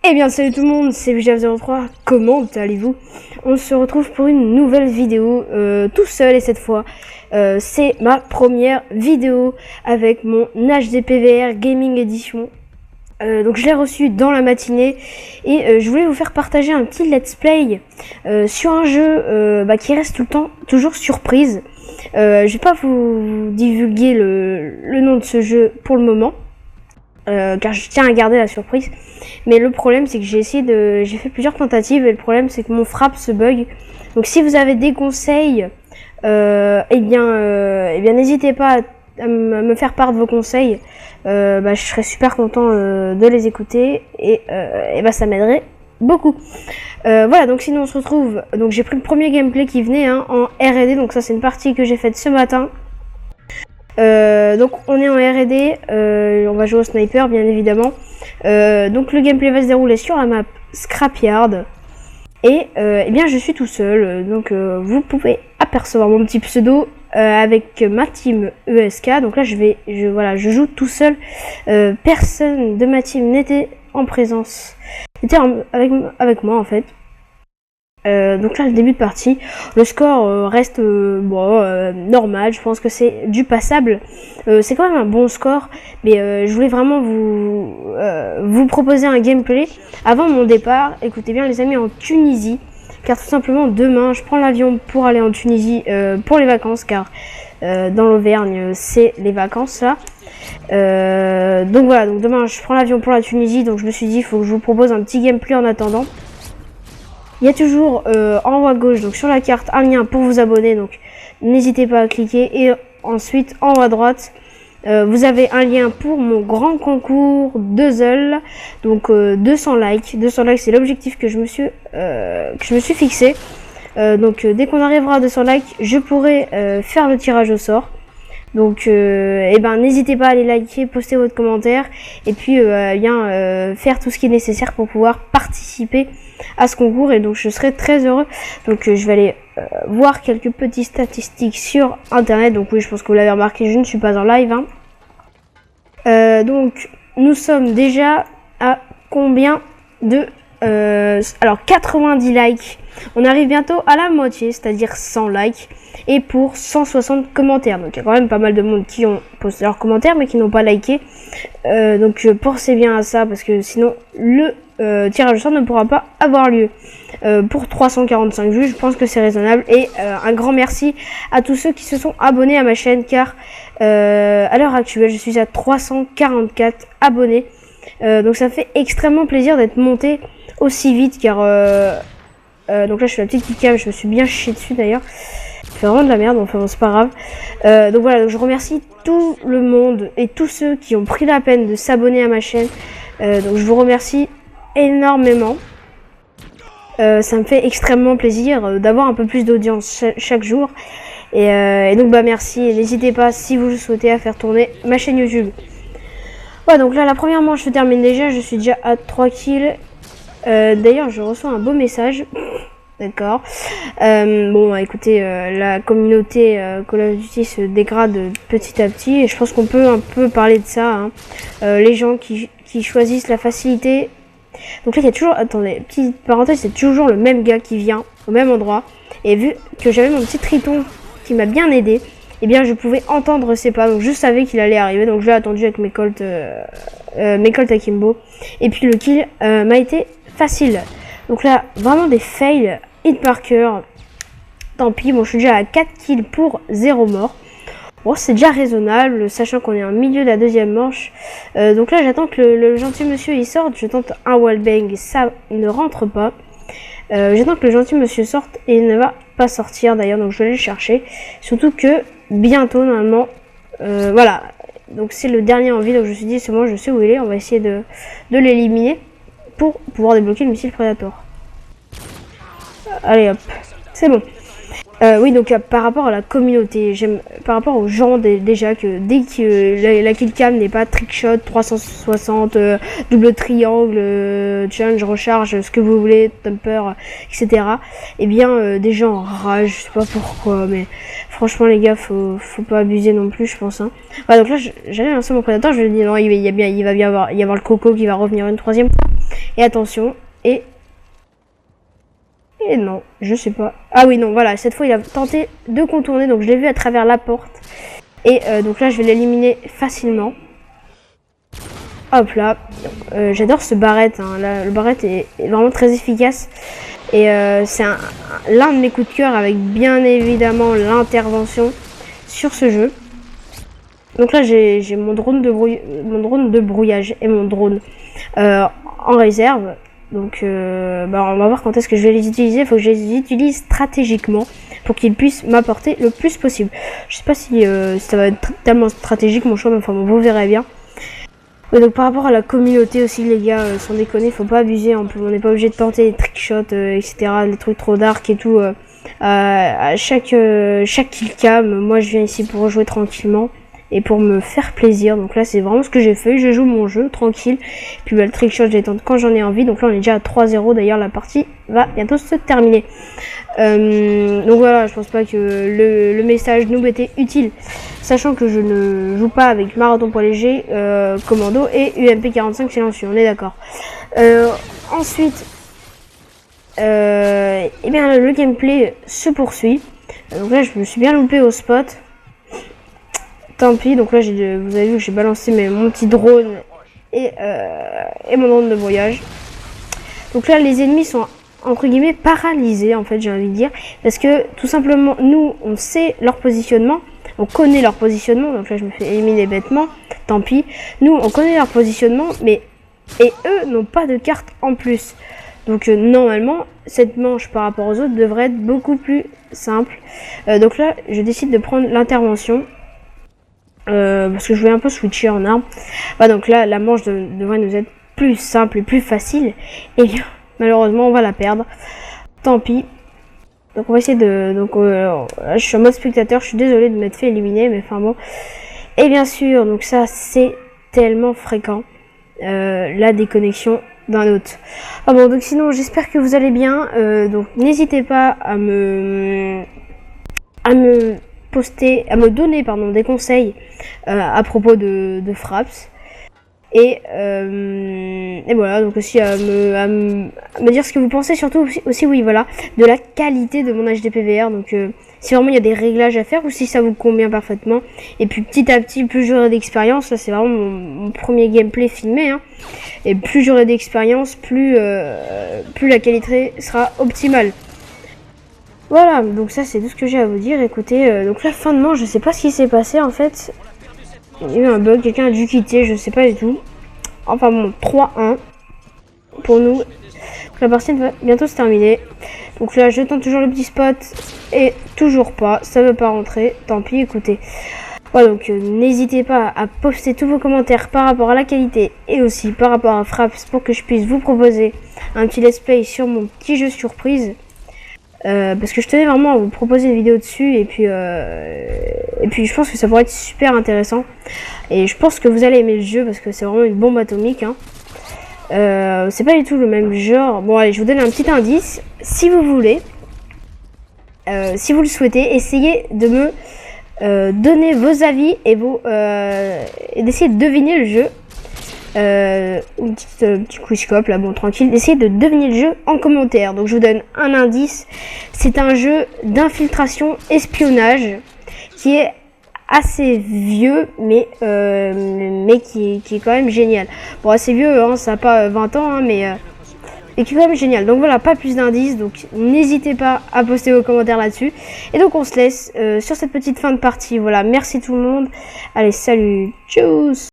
Eh bien salut tout le monde, c'est VGF03, comment allez-vous? On se retrouve pour une nouvelle vidéo, tout seul et cette fois, c'est ma première vidéo avec mon HDPVR Gaming Edition. Donc je l'ai reçu dans la matinée et je voulais vous faire partager un petit let's play sur un jeu qui reste tout le temps toujours surprise. Je vais pas vous divulguer le nom de ce jeu pour le moment. Car je tiens à garder la surprise, mais le problème c'est que j'ai fait plusieurs tentatives et le problème c'est que mon frappe se bug. Donc si vous avez des conseils, eh bien n'hésitez pas à me faire part de vos conseils. Je serais super content de les écouter et ça m'aiderait beaucoup. Voilà, donc sinon on se retrouve. Donc j'ai pris le premier gameplay qui venait en R&D, donc ça c'est une partie que j'ai faite ce matin. Donc on est en R&D, on va jouer au sniper bien évidemment. Donc le gameplay va se dérouler sur la map Scrapyard et bien je suis tout seul, donc vous pouvez apercevoir mon petit pseudo avec ma team ESK. Donc là je joue tout seul, personne de ma team n'était en présence, était avec moi en fait. Donc là le début de partie, le score reste normal, je pense que c'est du passable, c'est quand même un bon score, mais je voulais vraiment vous proposer un gameplay avant mon départ. Écoutez bien les amis, en Tunisie, car tout simplement demain je prends l'avion pour aller en Tunisie pour les vacances, car dans l'Auvergne c'est les vacances là. Donc voilà, donc demain je prends l'avion pour la Tunisie, donc je me suis dit il faut que je vous propose un petit gameplay en attendant. Il y a toujours en haut à gauche, donc sur la carte, un lien pour vous abonner, donc n'hésitez pas à cliquer. Et ensuite en haut à droite, vous avez un lien pour mon grand concours de Zull, donc 200 likes. 200 likes, c'est l'objectif que je me suis fixé. Donc dès qu'on arrivera à 200 likes, je pourrai faire le tirage au sort. Donc n'hésitez pas à aller liker, poster votre commentaire et puis faire tout ce qui est nécessaire pour pouvoir participer à ce concours, et donc je serai très heureux. Donc je vais aller voir quelques petites statistiques sur internet. Donc oui, je pense que vous l'avez remarqué, je ne suis pas en live donc nous sommes déjà à combien de 90 likes. On arrive bientôt à la moitié, c'est-à-dire 100 likes, et pour 160 commentaires. Donc il y a quand même pas mal de monde qui ont posté leurs commentaires mais qui n'ont pas liké. Donc pensez bien à ça, parce que sinon le tirage au sort ne pourra pas avoir lieu. Pour 345 vues, je pense que c'est raisonnable. Et un grand merci à tous ceux qui se sont abonnés à ma chaîne, car à l'heure actuelle je suis à 344 abonnés. Donc ça fait extrêmement plaisir d'être monté aussi vite, car donc là je suis la petite kicam, je me suis bien chié dessus d'ailleurs, ça fait vraiment de la merde, enfin bon, c'est pas grave. Donc voilà, donc je remercie tout le monde et tous ceux qui ont pris la peine de s'abonner à ma chaîne. Donc je vous remercie énormément. Ça me fait extrêmement plaisir d'avoir un peu plus d'audience chaque jour. Et donc merci, et n'hésitez pas si vous le souhaitez à faire tourner ma chaîne YouTube. Ouais, donc là la première manche se termine déjà, je suis déjà à 3 kills. D'ailleurs je reçois un beau message. D'accord. Écoutez, la communauté Call of Duty se dégrade petit à petit, et je pense qu'on peut un peu parler de ça. Les gens qui choisissent la facilité. Donc là il y a toujours, attendez, petite parenthèse, c'est toujours le même gars qui vient au même endroit. Et vu que j'avais mon petit triton qui m'a bien aidé, eh bien je pouvais entendre ses pas, donc je savais qu'il allait arriver, donc je l'ai attendu avec mes Colt Akimbo, et puis le kill m'a été facile. Donc là vraiment des fails, hit marker, tant pis. Bon, je suis déjà à 4 kills pour 0 mort. Bon, c'est déjà raisonnable, sachant qu'on est en milieu de la deuxième manche. Donc là j'attends que le gentil monsieur il sorte, je tente un wallbang et ça ne rentre pas. J'attends que le gentil monsieur sorte et il ne va pas sortir d'ailleurs, donc je vais aller le chercher. Surtout que bientôt normalement, voilà, donc c'est le dernier en vie, donc je me suis dit c'est bon, je sais où il est, on va essayer de l'éliminer pour pouvoir débloquer le missile Predator. Allez hop, c'est bon. Oui, donc par rapport à la communauté, par rapport aux gens déjà, que dès que la killcam n'est pas trickshot, 360, double triangle, challenge, recharge, ce que vous voulez, thumper, etc. Eh bien, des gens ragent, je sais pas pourquoi, mais Franchement les gars, faut pas abuser non plus, je pense. Hein. Voilà, donc là j'allais lancer mon prédateur, je me dis non, il va bien y avoir le coco qui va revenir une troisième fois. Et attention, et non, je sais pas. Ah oui non, voilà, cette fois il a tenté de contourner, donc je l'ai vu à travers la porte. Et donc là je vais l'éliminer facilement. Hop là, j'adore ce Barrett, hein. Là, le Barrett est vraiment très efficace. Et c'est l'un de mes coups de cœur, avec bien évidemment l'intervention sur ce jeu. Donc là j'ai mon drone de brouillage et mon drone en réserve. Donc on va voir quand est-ce que je vais les utiliser. Il faut que je les utilise stratégiquement pour qu'ils puissent m'apporter le plus possible. Je sais pas si ça va être tellement stratégique mon choix, mais enfin bon, vous verrez bien. Ouais, donc par rapport à la communauté aussi les gars, sans déconner, faut pas abuser, on n'est pas obligé de tenter les trickshots, etc., les trucs trop dark et tout, à chaque killcam. Moi je viens ici pour jouer tranquillement et pour me faire plaisir, donc là c'est vraiment ce que j'ai fait, je joue mon jeu tranquille, puis le trickshot je les tente quand j'en ai envie. Donc là on est déjà à 3-0, d'ailleurs la partie va bientôt se terminer. Donc voilà, je pense pas que le message noob était utile, sachant que je ne joue pas avec marathon poids léger, commando et UMP 45 silencieux, on est d'accord. Ensuite, et bien le gameplay se poursuit. Donc là je me suis bien loupé au spot. Tant pis, donc là vous avez vu que j'ai balancé mon petit drone et mon drone de voyage. Donc là les ennemis sont entre guillemets paralysés, en fait j'ai envie de dire, parce que tout simplement nous on sait leur positionnement, on connaît leur positionnement. Donc là je me fais éliminer bêtement, tant pis. Nous on connaît leur positionnement, mais et eux n'ont pas de carte en plus. Donc normalement cette manche par rapport aux autres devrait être beaucoup plus simple. Donc là je décide de prendre l'intervention. Parce que je vais un peu switcher en arme. Donc là la manche devrait nous être plus simple et plus facile. Et bien malheureusement on va la perdre. Tant pis. Donc on va essayer de... Donc je suis en mode spectateur. Je suis désolé de m'être fait éliminer. Mais enfin bon. Et bien sûr, donc ça c'est tellement fréquent. La déconnexion d'un autre. Ah bon, donc sinon j'espère que vous allez bien. Donc n'hésitez pas à me donner des conseils à propos de Fraps. Et voilà, donc aussi à me dire ce que vous pensez, surtout aussi oui voilà, de la qualité de mon HDPVR. Donc si vraiment il y a des réglages à faire ou si ça vous convient parfaitement. Et puis petit à petit, plus j'aurai d'expérience, là c'est vraiment mon premier gameplay filmé, hein. Et plus j'aurai d'expérience, plus la qualité sera optimale. Voilà, donc ça c'est tout ce que j'ai à vous dire. Écoutez, donc la fin de manche, je sais pas ce qui s'est passé en fait. Il y a eu un bug, quelqu'un a dû quitter, je sais pas du tout. Enfin bon, 3-1 pour nous. La partie va bientôt se terminer. Donc là je tente toujours le petit spot et toujours pas, ça veut pas rentrer, tant pis, écoutez. Voilà, donc n'hésitez pas à poster tous vos commentaires par rapport à la qualité et aussi par rapport à Fraps pour que je puisse vous proposer un petit let's play sur mon petit jeu surprise. Parce que je tenais vraiment à vous proposer une vidéo dessus et puis je pense que ça pourrait être super intéressant et je pense que vous allez aimer le jeu parce que c'est vraiment une bombe atomique, hein. C'est pas du tout le même genre. Bon allez, je vous donne un petit indice si vous voulez, si vous le souhaitez, essayez de me donner vos avis et d'essayer de deviner le jeu. Petit quizscope là, bon tranquille, d'essayer de deviner le jeu en commentaire. Donc je vous donne un indice, c'est un jeu d'infiltration espionnage qui est assez vieux mais qui est quand même génial. Bon assez vieux, hein, ça n'a pas 20 ans, hein, mais et qui est quand même génial. Donc voilà, pas plus d'indices, donc n'hésitez pas à poster vos commentaires là-dessus. Et donc on se laisse sur cette petite fin de partie. Voilà, merci tout le monde, allez salut, tchuss.